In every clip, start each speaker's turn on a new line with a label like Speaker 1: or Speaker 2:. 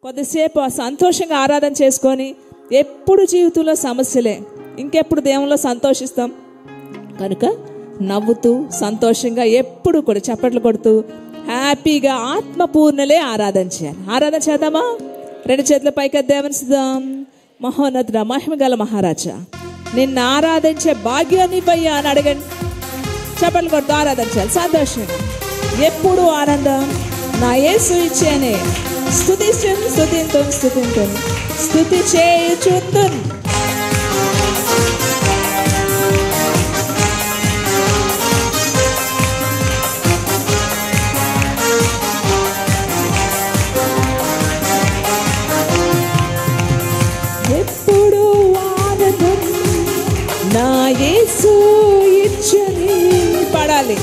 Speaker 1: కొద్దిసేపు సంతోషంగా ఆరాధన చేసుకొని, ఎప్పుడు జీవితంలో సమస్యలే, ఇంకెప్పుడు దేవునిలో సంతోషిస్తాం కనుక నవ్వుతూ సంతోషంగా ఎప్పుడు కూడా చప్పట్లు కొడుతూ హ్యాపీగా ఆత్మపూర్ణలే ఆరాధన చేయాలి. ఆరాధన చేద్దామా? రెండు చేతుల పైకి దేవనిస్తాం. మహోన్నతుడా, మహిమ గల మహారాజా, నిన్ను ఆరాధించే భాగ్యాన్ని పయ్యా అని అడగండి. చప్పట్లు కొడుతూ ఆరాధించాలి సంతోషంగా. ఎప్పుడు ఆనందం నా యేసు ఇచ్చేనే. స్తుతింతును స్తుతింతును స్తుతింతును స్తుతి చేయుచుందును. ఎప్పుడు ఆనందం నా యేసు ఇచ్చని. పడాలి.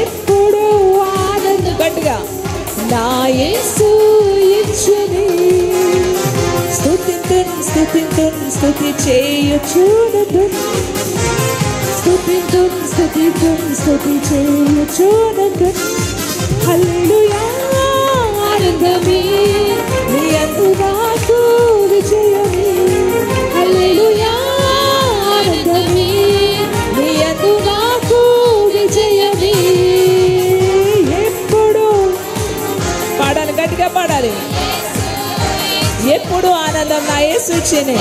Speaker 1: ఎప్పుడు ఆనందం గట్టిగా నా యేసు ఇచ్చని. స్తుతింతును స్తుతింతును స్తుతి చేయుచుందును. స్తుతింతును స్తుతింతును స్తుతి చేయుచుందును. హల్లెలూయా. ఆనందమే నీ యందు నాకు విజయమే. హల్లెలూయా. ఆనందమే నీ యందు నాకు విజయమే. ఎప్పుడు పాడాలి, గట్టిగా పాడాలి. ఎప్పుడు ఆనందం నా యేసు ఇచ్చేనే.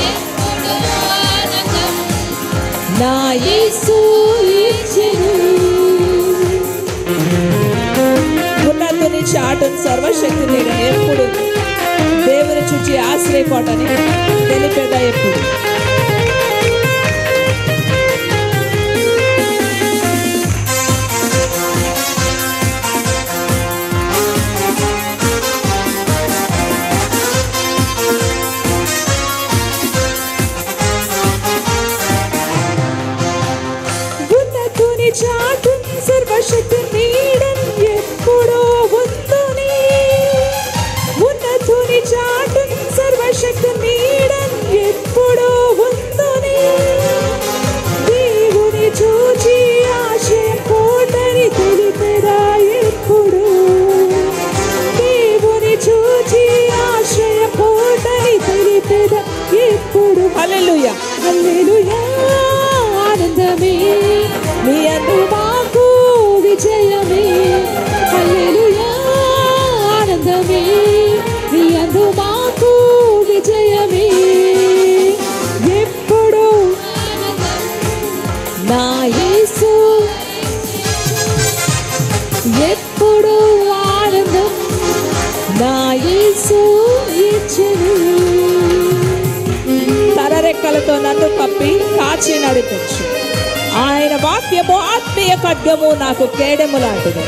Speaker 1: నా యేసు ఇచ్చెను. ఉన్నతుని చాటును సర్వశక్తి లేడని ఎప్పుడు దేవుని చూచి ఆశ్రయకోటని తెలిపేదా ఎప్పుడు. చాటున్ సర్వశక్తి నీడన్ ఎప్పుడో ఉందుని. ఉన్నతుని చాటున్ సర్వశక్తి నీడన్ ఎప్పుడో ఉందుని. దేవుని చూచి ఆశయ కోటని తెలిపెదా ఎప్పుడు. దేవుని చూచి ఆశయ కోటని తెలిపెదా ఎప్పుడు. హల్లెలూయా. హల్లెలూయా. ఆనందమే నీ యందు మాకు విజయమే. హల్లెలూయా. ఆనందమే నీ యందు మాకు విజయమే. ఎప్పుడు నా యేసు. ఎప్పుడు ఆనందం నా యేసు ఇచ్చెను. తలరెక్కలతో నన్ను కప్పి కాచి నడిపించు. ఆయన వాక్యము ఆత్మీయ ఖడ్గము, నాకు కేడెము లాంటిది.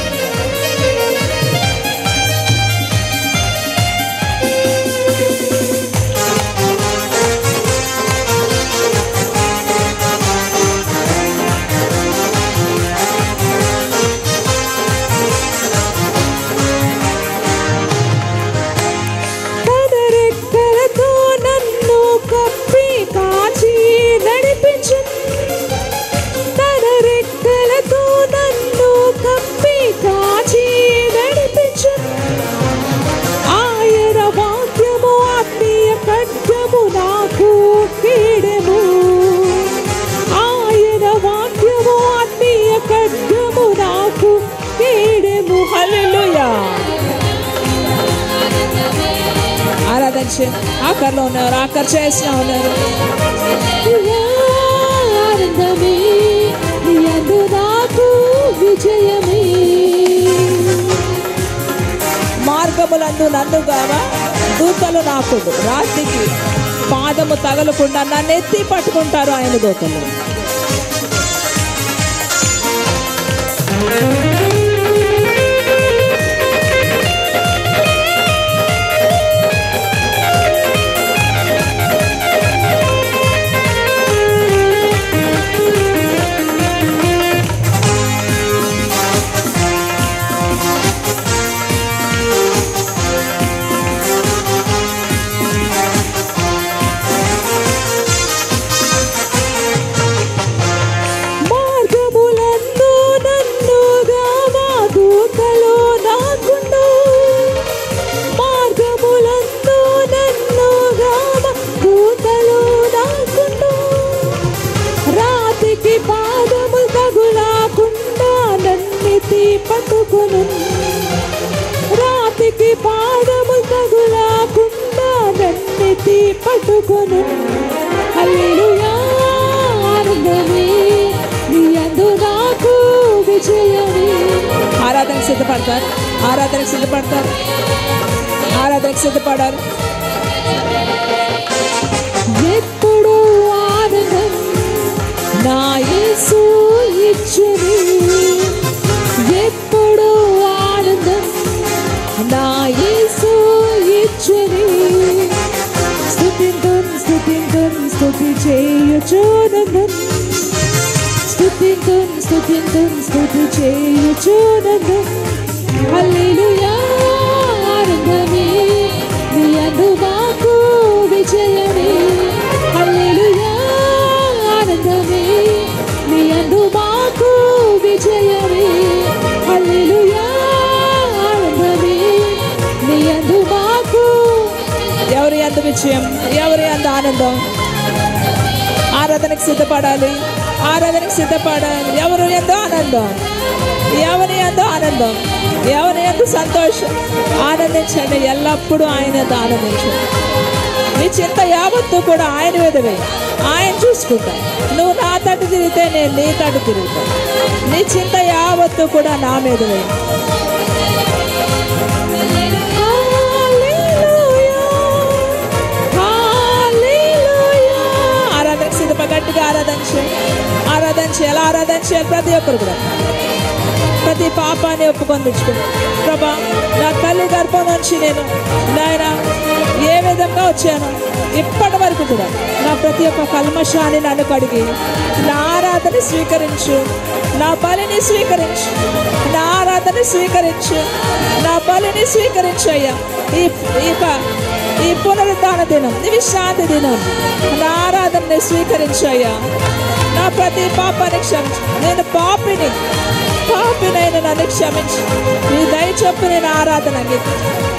Speaker 1: తలరెక్కలతో నన్ను కప్పి కాచి నడిపించు. తలరెక్కలతో నన్ను కప్పి కాచి నడిపించు. ఆయన వాక్యము ఆత్మీయ ఖడ్గము, నాకు కేడెము. ఆయన వాక్యము ఆత్మీయ ఖడ్గము, నాకు కేడెము. హల్లెలూయా. ఆరాధన ఆఖరిలో ఉన్నారు, ఆఖరి చేసిన ఉన్నారు. ఆనందమే నీ యందు నాకు విజయమే. మార్గములందు నన్ను గావా దూతలు నాకు రాత్రికి పాదము తగలకుండా నన్ను ఎత్తి పట్టుకుంటారు ఆయన దూతలు. మార్గములందు నన్ను ఎత్తి పట్టుకొను. హల్లెలూయా ఆనందమే నీ యందు నాకు విజయమే. ఆరాధనకు సిద్ధపడతారు, ఆరాధనకు సిద్ధపడతారు, ఆరాధనకు సిద్ధపడాలి. ఎప్పుడు ఆనందం నా యేసు ఇచ్చెను, ఎప్పుడు ఆనందం నా యేసు ఇచ్చెను. స్తుతింతున్ స్తుతింతున్ స్తుతి చేయుచునందున్, స్తుతింతున్ స్తుతింతున్ స్తుతి చేయుచునందున్. హల్లెలూయా ఆనందమే నీ యందు మాకు విజయమే. హల్లెలూయా ఆనందమే నీ యందు మాకు విజయమే. హల్లెలూయా ఆనందమే నీ యందు మాకు. ఎవరి యందు విజయం, ఎవరి యందు ఆనందం? ఆరాధనకు సిద్ధపడాలి, ఆరాధనకు సిద్ధపడాలి. ఎవరు యందు ఆనందం, ఎవరి యందు ఆనందం, ఎవరి యందు సంతోషం? ఆనందించండి, ఎల్లప్పుడూ ఆయన యందు ఆనందించండి. నీ చింత యావత్తు కూడా ఆయన మీదవే, ఆయన చూసుకుంటా. నువ్వు నా తట్టు తిరిగితే నేను నీ తట్టు తిరుగుతా. నీ చింత యావత్తు కూడా నా మీదవే. ఆరాధనకు సిద్ధప, గట్టిగా ఆరాధించాలి, ఆరాధించాలి. ఎలా ఆరాధించాలి? ప్రతి ఒక్కరు కూడా ప్రతి పాపాన్ని ఒప్పుకొని తెచ్చుకుని, ప్రభా నా తల్లి గర్భం నుంచి నేను నాయన ఏ విధంగా వచ్చాను ఇప్పటి వరకు కూడా నా ప్రతి ఒక్క కల్మషాన్ని నన్ను కడిగి నా ఆరాధన స్వీకరించు, నా బలిని స్వీకరించు, నా ఆరాధన స్వీకరించు, నా బలిని స్వీకరించు అయ్యా. ఈ పునరుద్ధాన దినం, ఈ విశ్రాంతి దినం నా ఆరాధనని స్వీకరించు అయ్యా. నా ప్రతి పాపాన్ని క్షమించు. నేను పాపినైనా నన్ను క్షమించు. నీ దయ చొప్పు నేను ఆరాధన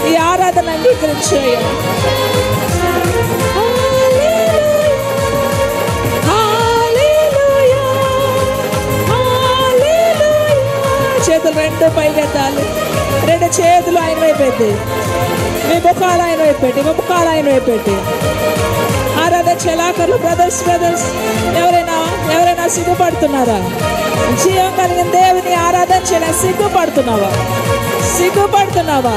Speaker 1: ఈ ఆరాధన అంగీకరించు అయ్యా. చేతులు రెండు పైకెత్తాలి, రెండు చేతులు ఆయన వైపెట్టి, మీ ముఖాలు ఆయన వైపెట్టి, మీ ముఖాలు ఆయన వైపెట్టి ఆరాధన చెలాకర్లు. బ్రదర్స్ ఎవరైనా సిగ్గుపడుతున్నారా? జీవం కలిగిన దేవుని ఆరాధన చేయడా సిగ్గుపడుతున్నావా? సిగ్గుపడుతున్నావా?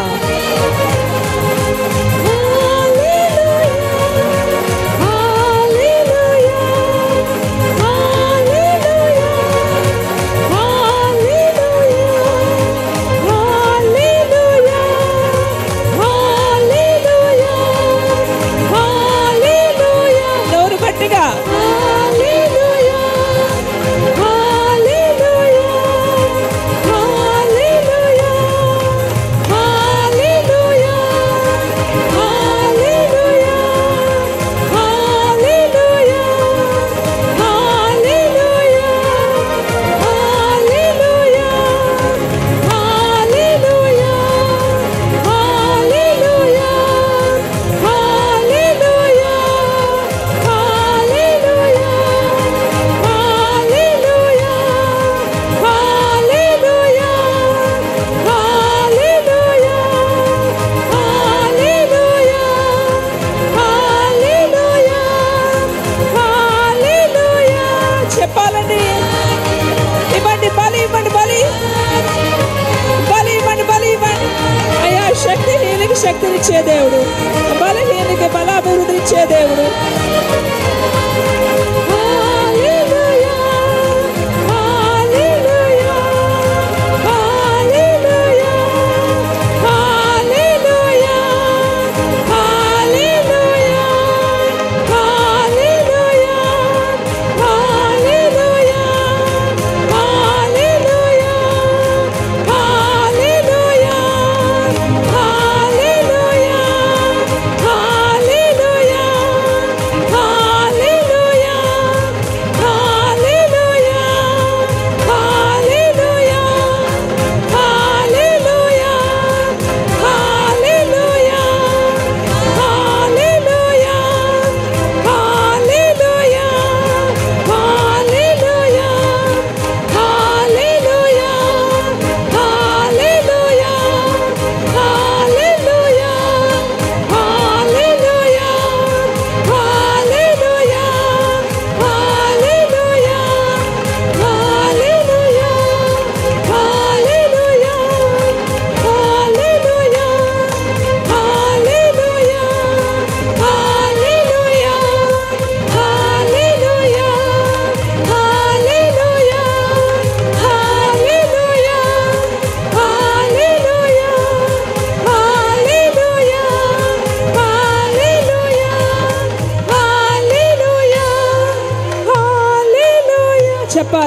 Speaker 1: నోరు గట్టిగా శక్తినిచ్చే దేవుడు, బలహీనకి బలాభివృద్ధి ఇచ్చే దేవుడు.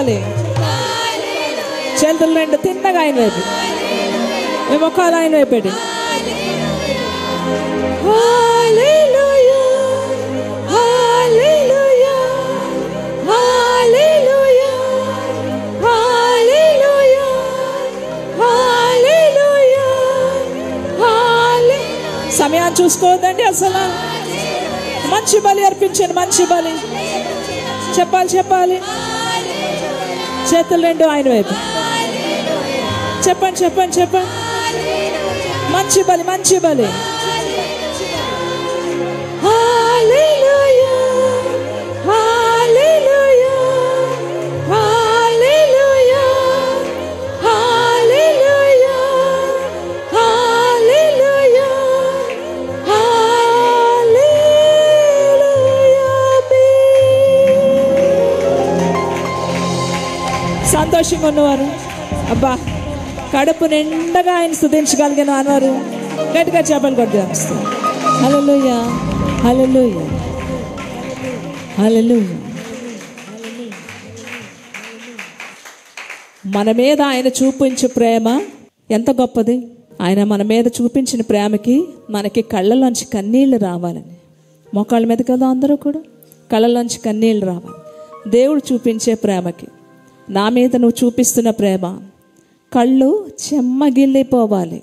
Speaker 1: చెప్పాలి. చేతులు రెండు తిన్నగా ఆయన వైపు, మీ ముఖాలు ఆయన వైపు పెట్టి హల్లెలూయా హల్లెలూయా హల్లెలూయా హల్లెలూయా హల్లెలూయా హల్లెలూయా. సమయాన్ని చూసుకోవద్దండి అసలు. మంచి బలి అర్పించండి, మంచి బలి. చెప్పాలి. చేతులు రెండు ఆయన వైపు చెప్పండి. మంచి బలి. హల్లెలూయా హల్లెలూయా హల్లెలూయా హల్లెలూయా హల్లెలూయా సంతోషంగా ఉన్నవారు, అబ్బా కడుపు నిండగా ఆయన స్తుతించగలిగిన అన్నారు గట్టిగా చేపలు కొట్టేస్తారు. హల్లెలూయా హల్లెలూయా హల్లెలూయా. మన మీద ఆయన చూపించే ప్రేమ ఎంత గొప్పది. ఆయన మన మీద చూపించిన ప్రేమకి మనకి కళ్ళలోంచి కన్నీళ్లు రావాలని, మోకాళ్ళ మీద కదా అందరూ కూడా కళ్ళలోంచి కన్నీళ్లు రావాలి. దేవుడు చూపించే ప్రేమకి, నా మీద నువ్వు చూపిస్తున్న ప్రేమ కళ్ళు చెమ్మగిల్లిపోవాలి.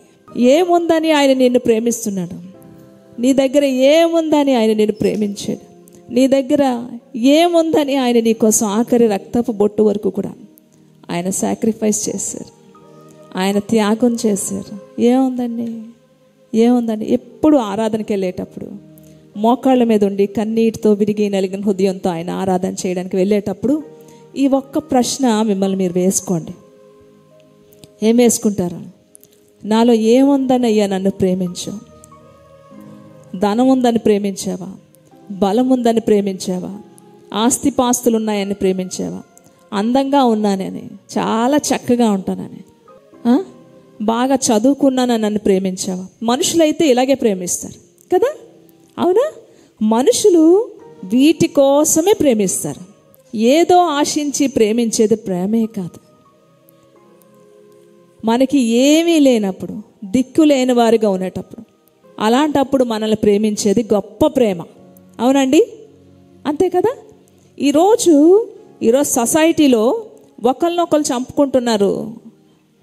Speaker 1: ఏముందని ఆయన నిన్ను ప్రేమిస్తున్నాడు, నీ దగ్గర ఏముందని ఆయన నిన్ను ప్రేమించాడు, నీ దగ్గర ఏముందని ఆయన నీ కోసం ఆఖరి రక్తపు బొట్టు వరకు కూడా ఆయన సాక్రిఫైస్ చేశారు, ఆయన త్యాగం చేశారు. ఏముందండి. ఎప్పుడు ఆరాధనకి వెళ్ళేటప్పుడు మోకాళ్ళ మీద ఉండి కన్నీటితో విరిగి నలిగిన హృదయంతో ఆయన ఆరాధన చేయడానికి వెళ్ళేటప్పుడు ఈ ఒక్క ప్రశ్న మిమ్మల్ని మీరు వేసుకోండి. ఏం వేసుకుంటారు? నాలో ఏముందని అయ్యా నన్ను ప్రేమించు? ధనం ఉందని ప్రేమించావా? బలం ఉందని ప్రేమించావా? ఆస్తిపాస్తులు ఉన్నాయని ప్రేమించావా? అందంగా ఉన్నానని, చాలా చక్కగా ఉంటానని, బాగా చదువుకున్నానని నన్ను ప్రేమించావా? మనుషులైతే ఇలాగే ప్రేమిస్తారు కదా, అవునా? మనుషులు వీటి కోసమే ప్రేమిస్తారు. ఏదో ఆశించి ప్రేమించేది ప్రేమే కాదు. మనకి ఏమీ లేనప్పుడు, దిక్కు లేని వారిగా ఉండేటప్పుడు, అలాంటప్పుడు మనల్ని ప్రేమించేది గొప్ప ప్రేమ. అవునండి, అంతే కదా. ఈరోజు సొసైటీలో ఒకరినొకరు చంపుకుంటున్నారు.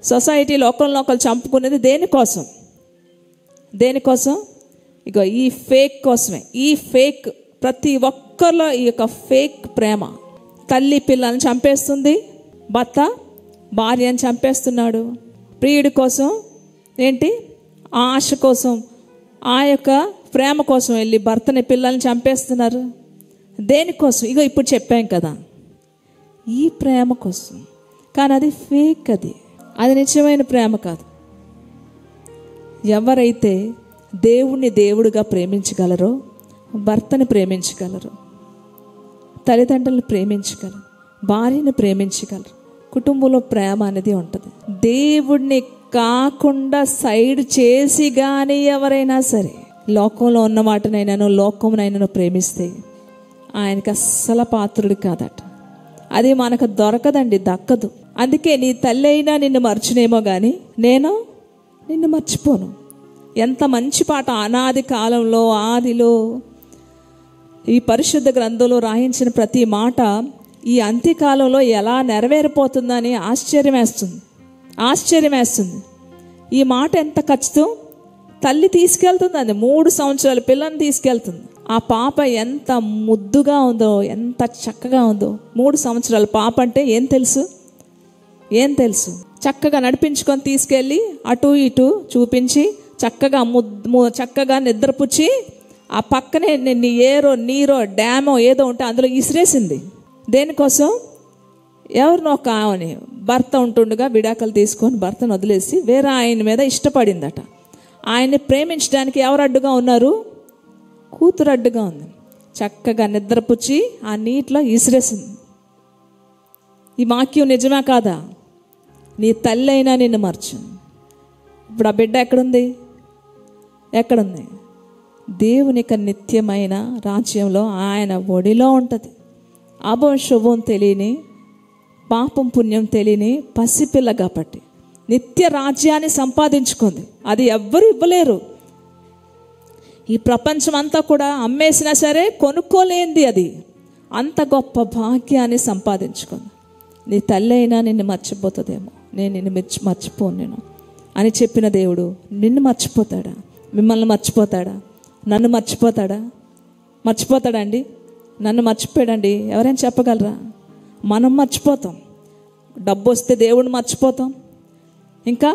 Speaker 1: సొసైటీలో ఒకరినొకరు చంపుకునేది దేనికోసం? ఇక ఈ ఫేక్ కోసమే. ఈ ఫేక్ ప్రతి ఒక్కరిలో ఈ యొక్క ఫేక్ ప్రేమ. తల్లి పిల్లల్ని చంపేస్తుంది, భర్త భార్యని చంపేస్తున్నాడు. ప్రియుడి కోసం ఏంటి? ఆశ కోసం, ఆ యొక్క ప్రేమ కోసం వెళ్ళి భర్తని పిల్లల్ని చంపేస్తున్నారు. దేనికోసం? ఇగో ఇప్పుడు చెప్పాం కదా, ఈ ప్రేమ కోసం. కానీ అది ఫేక్, అది నిజమైన ప్రేమ కాదు. ఎవరైతే దేవుణ్ణి దేవుడిగా ప్రేమించగలరో భర్తని ప్రేమించగలరు, తల్లిదండ్రులను ప్రేమించగలరు, భార్యను ప్రేమించగలరు. కుటుంబంలో ప్రేమ అనేది ఉంటుంది. దేవుడిని కాకుండా సైడ్ చేసి కానీ ఎవరైనా సరే లోకంలో ఉన్న వాటినైనాను లోకమునైనాను ప్రేమిస్తే ఆయనకి అస్సలు పాత్రుడు కాదట. అది మనకు దొరకదండి, దక్కదు. అందుకే నీ తల్లి అయినా నిన్ను మర్చునేమో కానీ నేను నిన్ను మర్చిపోను. ఎంత మంచి పాట! అనాది కాలంలో, ఆదిలో ఈ పరిశుద్ధ గ్రంథంలో రాయించిన ప్రతి మాట ఈ అంత్యకాలంలో ఎలా నెరవేరిపోతుందని ఆశ్చర్యం వేస్తుంది. ఈ మాట ఎంత ఖచ్చితం! తల్లి తీసుకెళ్తుంది, అది 3 సంవత్సరాల పిల్లని తీసుకెళ్తుంది. ఆ పాప ఎంత ముద్దుగా ఉందో, ఎంత చక్కగా ఉందో. 3 సంవత్సరాల పాప అంటే ఏం తెలుసు? చక్కగా నడిపించుకొని తీసుకెళ్ళి అటు ఇటు చూపించి చక్కగా నిద్రపుచ్చి ఆ పక్కనే నీరో డ్యామో ఏదో ఉంటే అందులో ఇసిరేసింది. దేనికోసం? ఎవరినో ఒక ఆమెని, భర్త ఉంటుండగా విడాకులు తీసుకొని భర్తను వదిలేసి వేరే ఆయన మీద ఇష్టపడిందట. ఆయన్ని ప్రేమించడానికి ఎవరు అడ్డుగా ఉన్నారు? కూతురు అడ్డుగా ఉంది. చక్కగా నిద్రపుచ్చి ఆ నీటిలో ఇసిరేసింది. ఈ వాక్యం నిజమా కాదా? నీ తల్లి అయినా నిన్ను మర్చు. ఇప్పుడు ఆ బిడ్డ ఎక్కడుంది? దేవునికి నిత్యమైన రాజ్యంలో ఆయన ఒడిలో ఉంటుంది. అభం శుభం తెలియని పాపం పుణ్యం తెలియని పసిపిల్ల కాబట్టి నిత్య రాజ్యాన్ని సంపాదించుకుంది. అది ఎవ్వరు ఇవ్వలేరు. ఈ ప్రపంచం అంతా కూడా అమ్మేసినా సరే కొనుక్కోలేంది. అది అంత గొప్ప భాగ్యాన్ని సంపాదించుకుంది. నీ తల్లి అయినా నిన్ను మర్చిపోతుందేమో, నేను నిన్ను మర్చిపోను నేను అని చెప్పిన దేవుడు నిన్ను మర్చిపోతాడా? మిమ్మల్ని మర్చిపోతాడా? నన్ను మర్చిపోతాడా? మర్చిపోతాడండి? నన్ను మర్చిపోయాడండి ఎవరైనా చెప్పగలరా? మనం మర్చిపోతాం. డబ్బు వస్తే దేవుడిని మర్చిపోతాం. ఇంకా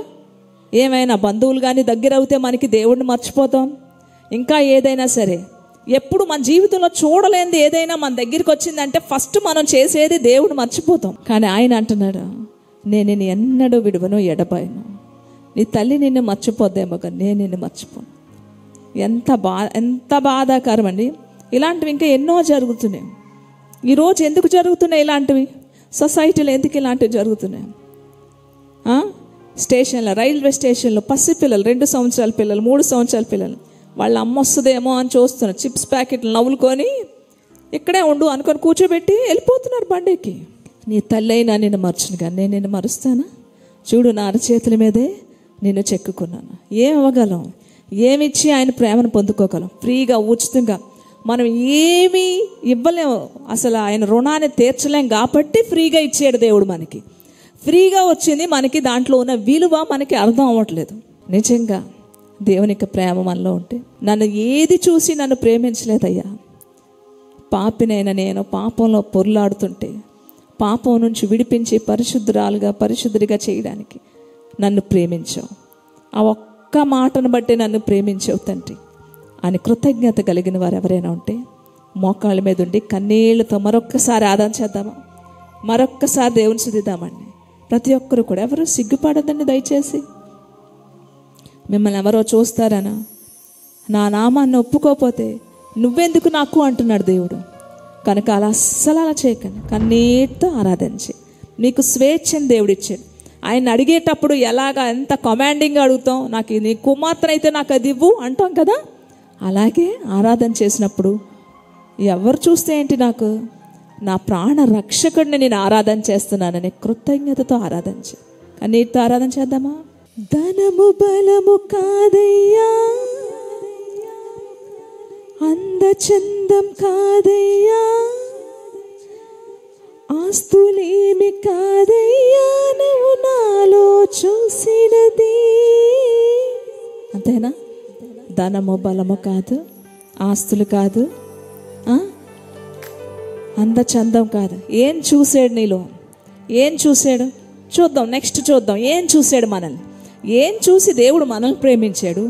Speaker 1: ఏమైనా బంధువులు కానీ దగ్గర అవుతే మనకి దేవుడిని మర్చిపోతాం. ఇంకా ఏదైనా సరే ఎప్పుడు మన జీవితంలో చూడలేనిది ఏదైనా మన దగ్గరికి వచ్చిందంటే ఫస్ట్ మనం చేసేది దేవుడిని మర్చిపోతాం. కానీ ఆయన అంటున్నాడు, నేను నిన్ను ఎన్నడూ విడువను ఎడబాయను. నీ తల్లి నిన్ను మర్చిపోద్దేమో కానీ నేను నిన్ను మర్చిపోను. ఎంత బాధాకరం అండి. ఇలాంటివి ఇంకా ఎన్నో జరుగుతున్నాయి. ఈరోజు ఎందుకు జరుగుతున్నాయి ఇలాంటివి? సొసైటీలో ఎందుకు ఇలాంటివి జరుగుతున్నాయి? స్టేషన్లో, రైల్వే స్టేషన్లో పసిపిల్లలు, 2 సంవత్సరాల పిల్లలు, 3 సంవత్సరాల పిల్లలు, వాళ్ళ అమ్మ వస్తుందేమో అని చూస్తున్నారు. చిప్స్ ప్యాకెట్లు నవ్వులుకొని ఇక్కడే ఉండు అనుకొని కూర్చోబెట్టి వెళ్ళిపోతున్నారు బండికి. నీ తల్లి అయినా నిన్ను మర్చును కానీ నేను నిన్ను మరుస్తానా? చూడు, నా అరచేతుల మీదే నిన్ను చెక్కుకున్నాను. ఏం ఇవ్వగలం? ఏమిచ్చి ఆయన ప్రేమను పొందుకోగలం? ఫ్రీగా, ఉచితంగా మనం ఏమీ ఇవ్వలేము. అసలు ఆయన రుణాన్ని తీర్చలేం కాబట్టి ఫ్రీగా ఇచ్చాడు దేవుడు మనకి. ఫ్రీగా వచ్చింది మనకి, దాంట్లో ఉన్న విలువ మనకి అర్థం అవ్వట్లేదు. నిజంగా దేవునికి ప్రేమ మనలో ఉంటే, నన్ను ఏది చూసి నన్ను ప్రేమించలేదయ్యా, పాపినైనా నేను పాపంలో పొర్లాడుతుంటే పాపం నుంచి విడిపించి పరిశుద్ధుడిగా చేయడానికి నన్ను ప్రేమించావు. ఆ ఒక్క మాటను బట్టి నన్ను ప్రేమించావు తండ్రి అని కృతజ్ఞత కలిగిన వారు ఎవరైనా ఉంటే మోకాళ్ళ మీద ఉండి కన్నీళ్లతో మరొక్కసారి ఆరాధన చేద్దామా? మరొక్కసారి దేవుని స్తుతిద్దామండి. ప్రతి ఒక్కరు కూడా, ఎవరు సిగ్గుపడదండి దయచేసి. మిమ్మల్ని ఎవరో చూస్తారనా? నా నామాన్ని ఒప్పుకోకపోతే నువ్వెందుకు నాకు అంటున్నాడు దేవుడు. కనుక అస్సలు అలా చేయకండి. కన్నీటితో ఆరాధించి నీకు స్వేచ్ఛను దేవుడు ఇచ్చాడు. ఆయన అడిగేటప్పుడు ఎలాగా ఎంత కమాండింగ్గా అడుగుతాం, నాకు నీ కుమార్తె అయితే నాకు అది ఇవ్వు అంటాం కదా. అలాగే ఆరాధన చేసినప్పుడు ఎవరు చూస్తే ఏంటి, నాకు నా ప్రాణ రక్షకుడిని నేను ఆరాధన చేస్తున్నానని కృతజ్ఞతతో ఆరాధించి కన్నీటితో ఆరాధన చేద్దామా? ధనము బలము కాదయ్యా, అందచందం కాదయ్యా, ఆస్తులేమి కాదయ్యా, నువ్వు నాలో చూసినది. అంతేనా? ధనము బలము కాదు, ఆస్తులు కాదు, అందచందం కాదు. ఏం చూసాడు నీలో? ఏం చూసాడు? చూద్దాం, నెక్స్ట్ చూద్దాం. ఏం చూసాడు మనల్ని? ఏం చూసి దేవుడు మనల్ని ప్రేమించాడు?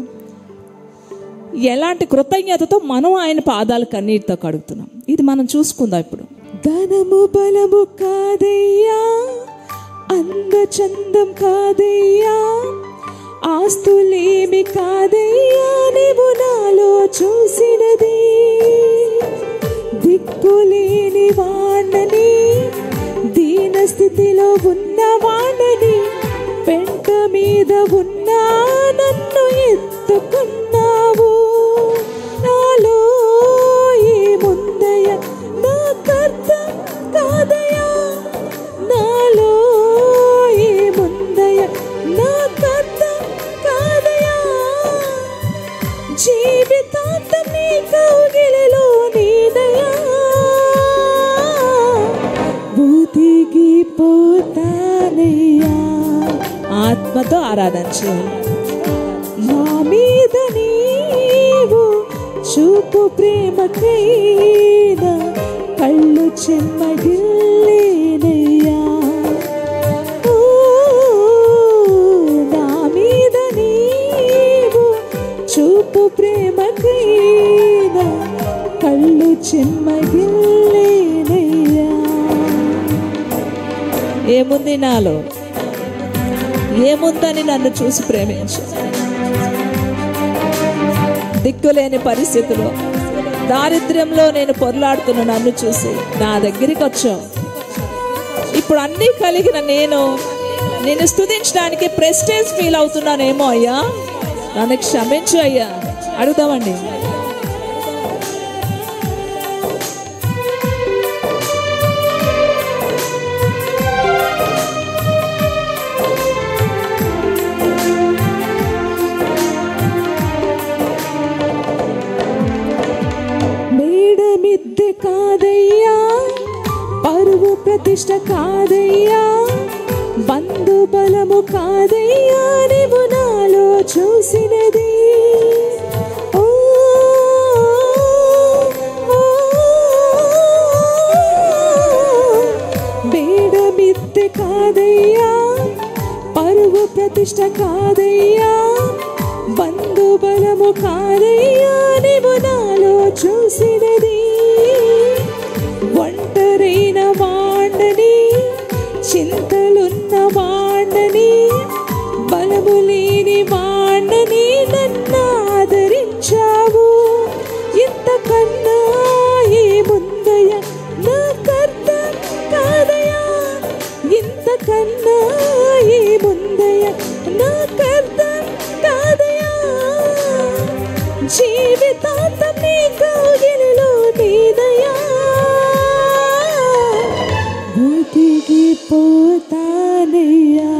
Speaker 1: ఎలాంటి కృతజ్ఞతతో మనం ఆయన పాదాలు కన్నీటితో కడుగుతున్నాం? ఇది మనం చూసుకుందాం ఇప్పుడు. ధనము బలము కాదయ్యా, అందచందం కాదయ్యా, ఆస్తులేమి కాదయ్యా, నీవు నాలో చూసినది. దిక్కులేని వాణ్ణని, దీన స్థితిలో ఉన్న వాణ్ణని, పెంట మీద ఉన్న నన్ను ఎత్తుకున్నావు. నాలో ఏముందయ్యా నాకర్థం కాదయ్యా, నాలో ఏముందయ్యా నాకర్థం కాదయ్యా. జీవితాంతం నీ కౌగిలిలో నీదయ్యా, బూదిగిపోతానయ్యా. ఆత్మతో ఆరాధన చేయాలి. నా మీద నీవు చూపు ప్రేమకైనా కళ్ళు చెమ్మగిల్లేనయ్యా. నా మీద నీవు చూపు ప్రేమకైనా కళ్ళు చెమ్మగిల్లేనయ్యా. ఏముంది నాలో? ఏముందని నన్ను చూసి ప్రేమించు. దిక్కులేని పరిస్థితిలో, దారిద్ర్యంలో నేను పొర్లాడుతున్న నన్ను చూసి నా దగ్గరికి వచ్చావు. ఇప్పుడు అన్నీ కలిగిన నేను స్తుతించడానికి ప్రెస్టేజ్ ఫీల్ అవుతున్నానేమో అయ్యా, నన్ను క్షమించు అయ్యా. అడుగుదామండి. ప్రతిష్ట కాదయ్యా, బంధు బలము కాదయ్యా, నీవు నాలో చూసినది. ఓ బేడమిద్దె కాదయ్యా, పరువు ప్రతిష్ట కాదయ్యా, బంధు బలము కాదయ్యా, నీవు నాలో చూసినది. ఒంటరైన వాండని, చింతలున్న వాండని, బలము లేని వాండని నన్ను ఆదరించావు. ఇంతకన్నా ఏముందయ్య నాకర్థం కాదయ్యా, ఇంతకన్నా ఏముందయ్య నాకర్థం కాదయ్యా. జీవితాంతం నీ కౌగిలిలో నీదయ్యా, పోతానయ్యా.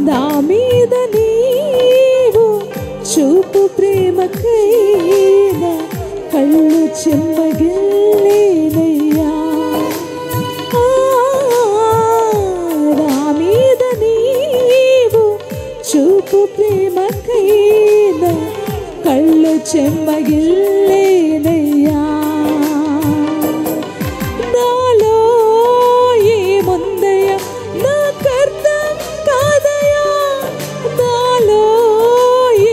Speaker 1: నా మీద నీవు చూపు ప్రేమకైనా కళ్ళు చెమ్మగిల్లేనయ్యా. నా మీద నీవు చూపు ప్రేమకైనా కళ్ళు చెమ్మగిల్లేనయ్యా. నాలో ఏముందయ్యా నాకర్థం కాదయ్యా, నాలో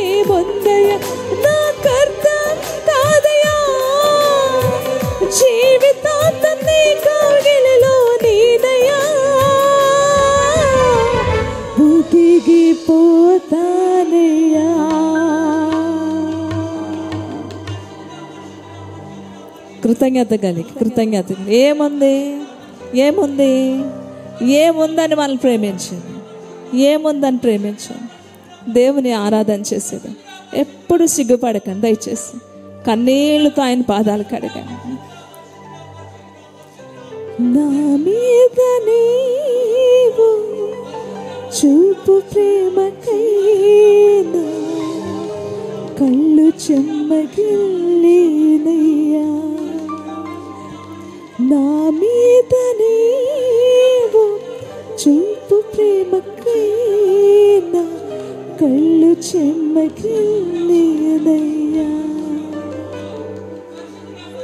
Speaker 1: ఏముందయ్యా నాకర్థం కాదయ్యా. జీవితాంతం నీ కౌగిలిలో నీదయ్యా, ఊపిగిపోతానయ్యా. కృతజ్ఞత కలిగి, కృతజ్ఞత ఏముంది, ఏముంది, ఏముందని మనల్ని ప్రేమించాను, ఏముందని ప్రేమించాను. దేవుని ఆరాధన చేసేది ఎప్పుడు సిగ్గుపడకండి, దయచేసి కన్నీళ్లతో ఆయన పాదాలు కడగండి. నా మీద నీవు చూపు ప్రేమకైనా కళ్ళు చెమ్మగిల్లేనయ్యా. నా మీద నీవు చూపు ప్రేమకైనా కళ్ళు చెమ్మగిల్లేనయ్యా.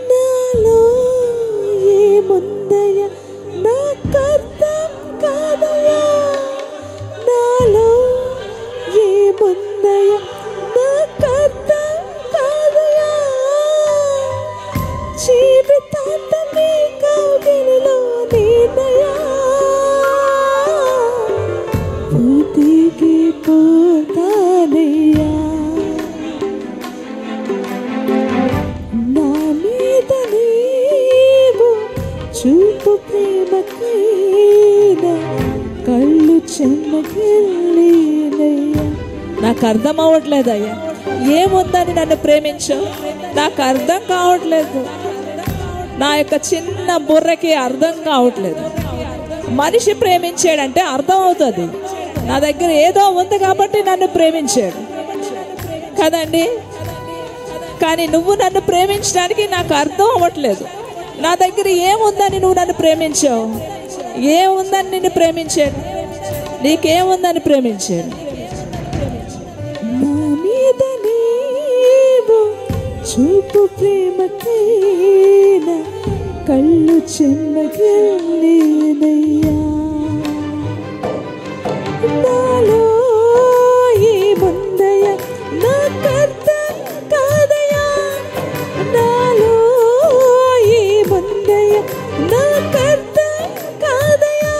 Speaker 1: నాలో ఏముందయ్యా నాకర్థం కాదయ్యా, నాలో ఏముందయ్యా నాకర్థం కాదయ్యా. జీవితాంతం నీ కౌగిలిలో నీదయ్యా, ఊపిగిపోతానయ్యా. నా మీద నీవు చూపు ప్రేమకైనా కళ్ళు చెమ్మగిల్లేనయ్యా. నాకు అర్థం అవ్వట్లేదయ్యా, ఏముందని నన్ను ప్రేమించావు, నాకు అర్థం కావట్లేదు. నా యొక్క చిన్న బుర్రకి అర్థం కావట్లేదు. మనిషి ప్రేమించాడంటే అర్థం అవుతుంది, నా దగ్గర ఏదో ఉంది కాబట్టి నన్ను ప్రేమించాడు కదండి. కానీ నువ్వు నన్ను ప్రేమించడానికి నాకు అర్థం అవ్వట్లేదు. నా దగ్గర ఏముందని నువ్వు నన్ను ప్రేమించావు, ఏముందని నిన్ను ప్రేమించాడు, నీకేముందని ప్రేమించాడు. నా మీద నీవు చూపు ప్రేమకైనా కళ్ళు చెమ్మగిల్లేనయ్యా. నాలో ఏముందయ్యా నాకర్థం కాదయ్యా, నాలో ఏముందయ్యా నాకర్థం కాదయ్యా.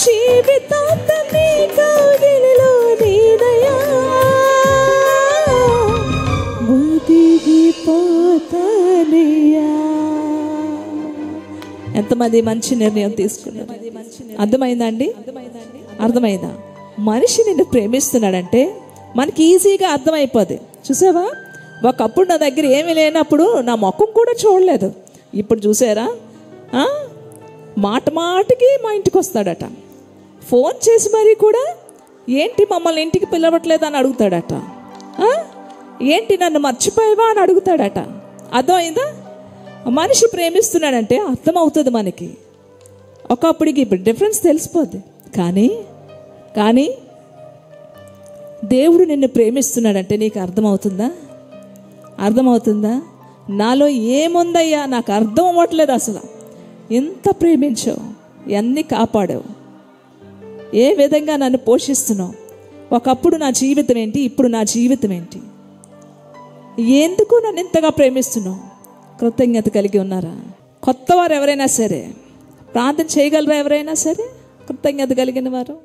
Speaker 1: జీవితాంతం నీ కౌగిలిలో నీదయ్యా, ఊపిగిపోతానయ్యా. ఎంతమంది మంచి నిర్ణయం తీసుకున్నారు? అర్థమైందా అండి? అర్థమైందా? మనిషి నిన్ను ప్రేమిస్తున్నాడంటే మనకి ఈజీగా అర్థమైపోద్ది. చూసావా, ఒకప్పుడు నా దగ్గర ఏమీ లేనప్పుడు నా ముఖం కూడా చూడలేదు. ఇప్పుడు చూసారా, మాట మాటకి మా ఇంటికి వస్తాడట, ఫోన్ చేసి మరీ కూడా ఏంటి మమ్మల్ని ఇంటికి పిలవట్లేదు అని అడుగుతాడట, ఏంటి నన్ను మర్చిపోయావా అని అడుగుతాడట. అర్థమైందా? మనిషి ప్రేమిస్తున్నాడంటే అర్థమవుతుంది మనకి, ఒకప్పటికి ఇప్పుడు డిఫరెన్స్ తెలిసిపోద్ది. కానీ దేవుడు నిన్ను ప్రేమిస్తున్నాడంటే నీకు అర్థమవుతుందా? నాలో ఏముందయ్యా, నాకు అర్థం అవ్వట్లేదు అసలు. ఎంత ప్రేమించావు, ఎన్ని కాపాడావు, ఏ విధంగా నన్ను పోషిస్తున్నావు, ఒకప్పుడు నా జీవితం ఏంటి, ఇప్పుడు నా జీవితం ఏంటి, ఎందుకు నన్ను ఇంతగా ప్రేమిస్తున్నావు? కృతజ్ఞత కలిగి ఉన్నారా? కొత్తవారు ఎవరైనా సరే ప్రార్థన చేయగలరా? ఎవరైనా సరే కృతజ్ఞత కలిగిన వారు